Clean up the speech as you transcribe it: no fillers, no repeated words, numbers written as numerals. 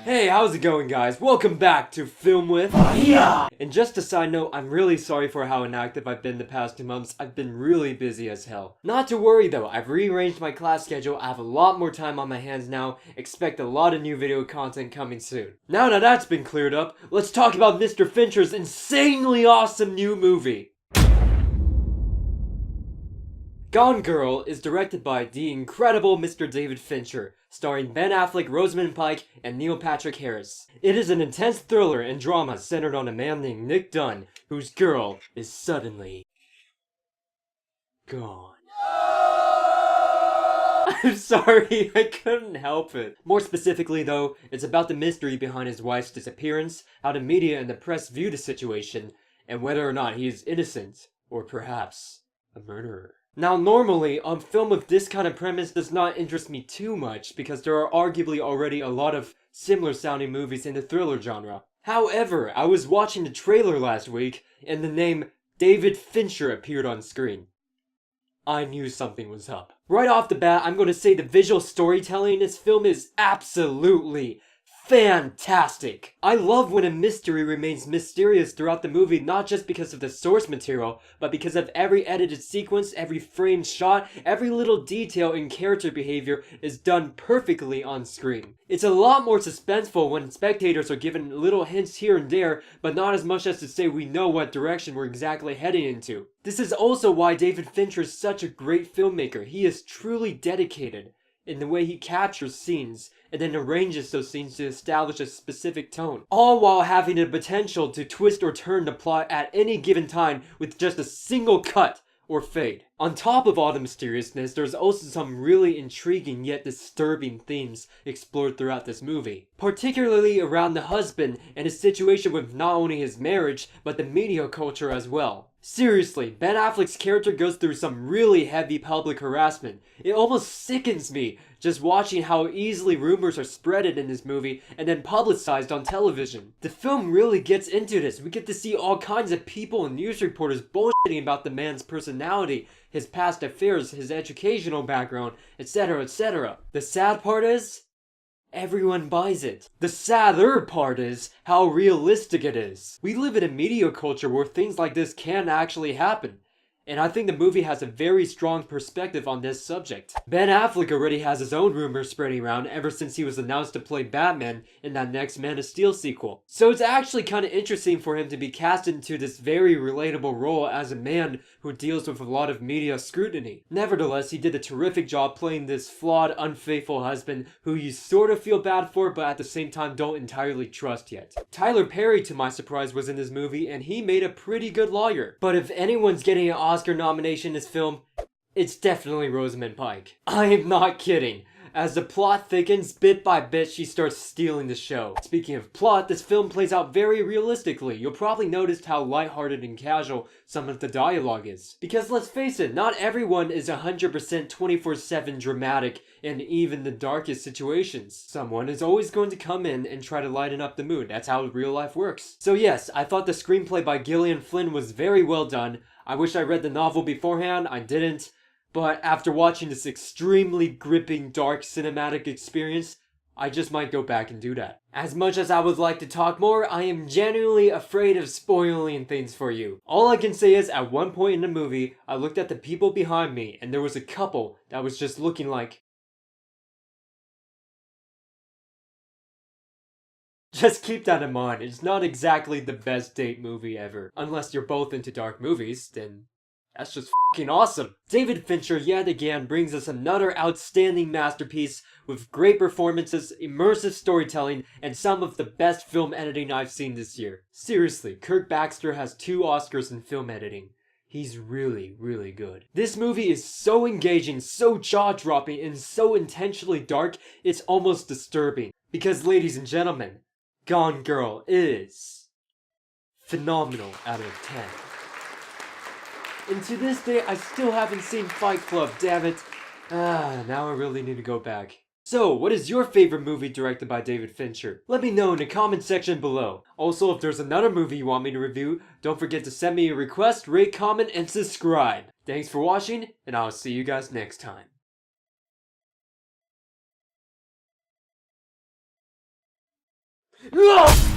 Hey, how's it going, guys? Welcome back to Film With Fire! And just a side note, I'm really sorry for how inactive I've been the past 2 months. I've been really busy as hell. Not to worry though, I've rearranged my class schedule, I have a lot more time on my hands now, expect a lot of new video content coming soon. Now that that's been cleared up, let's talk about Mr. Fincher's insanely awesome new movie. Gone Girl is directed by the incredible Mr. David Fincher, starring Ben Affleck, Rosamund Pike, and Neil Patrick Harris. It is an intense thriller and drama centered on a man named Nick Dunn, whose girl is suddenly gone. I'm sorry, I couldn't help it. More specifically though, it's about the mystery behind his wife's disappearance, how the media and the press view the situation, and whether or not he is innocent, or perhaps a murderer. Now normally, a film with this kind of premise does not interest me too much because there are arguably already a lot of similar sounding movies in the thriller genre. However, I was watching the trailer last week and the name David Fincher appeared on screen. I knew something was up. Right off the bat, I'm going to say the visual storytelling in this film is absolutely fantastic! I love when a mystery remains mysterious throughout the movie, not just because of the source material, but because of every edited sequence, every framed shot, every little detail in character behavior is done perfectly on screen. It's a lot more suspenseful when spectators are given little hints here and there, but not as much as to say we know what direction we're exactly heading into. This is also why David Fincher is such a great filmmaker. He is truly dedicated in the way he captures scenes and then arranges those scenes to establish a specific tone, all while having the potential to twist or turn the plot at any given time with just a single cut or fade. On top of all the mysteriousness, there's also some really intriguing yet disturbing themes explored throughout this movie, particularly around the husband and his situation with not only his marriage, but the media culture as well. Seriously, Ben Affleck's character goes through some really heavy public harassment. It almost sickens me just watching how easily rumors are spreaded in this movie and then publicized on television. The film really gets into this. We get to see all kinds of people and news reporters bullshitting about the man's personality, his past affairs, his educational background, etc, etc. The sad part is, everyone buys it. The sadder part is how realistic it is. We live in a media culture where things like this can actually happen, and I think the movie has a very strong perspective on this subject. Ben Affleck already has his own rumors spreading around ever since he was announced to play Batman in that next Man of Steel sequel. So it's actually kind of interesting for him to be cast into this very relatable role as a man who deals with a lot of media scrutiny. Nevertheless, he did a terrific job playing this flawed, unfaithful husband who you sort of feel bad for but at the same time don't entirely trust yet. Tyler Perry, to my surprise, was in this movie and he made a pretty good lawyer. But if anyone's getting an Oscar nomination in this film, it's definitely Rosamund Pike. I am not kidding. As the plot thickens, bit by bit, she starts stealing the show. Speaking of plot, this film plays out very realistically. You'll probably notice how lighthearted and casual some of the dialogue is. Because let's face it, not everyone is 100% 24/7 dramatic in even the darkest situations. Someone is always going to come in and try to lighten up the mood. That's how real life works. So yes, I thought the screenplay by Gillian Flynn was very well done. I wish I read the novel beforehand, I didn't. But after watching this extremely gripping, dark cinematic experience, I just might go back and do that. As much as I would like to talk more, I am genuinely afraid of spoiling things for you. All I can say is, at one point in the movie, I looked at the people behind me, and there was a couple that was just looking like... Just keep that in mind, it's not exactly the best date movie ever. Unless you're both into dark movies, then... that's just fucking awesome. David Fincher yet again brings us another outstanding masterpiece with great performances, immersive storytelling, and some of the best film editing I've seen this year. Seriously, Kirk Baxter has 2 Oscars in film editing. He's really, really good. This movie is so engaging, so jaw-dropping, and so intentionally dark, it's almost disturbing. Because ladies and gentlemen, Gone Girl is phenomenal out of 10. And to this day, I still haven't seen Fight Club, damn it. Now I really need to go back. So, what is your favorite movie directed by David Fincher? Let me know in the comment section below. Also, if there's another movie you want me to review, don't forget to send me a request, rate, comment, and subscribe. Thanks for watching, and I'll see you guys next time. Ugh!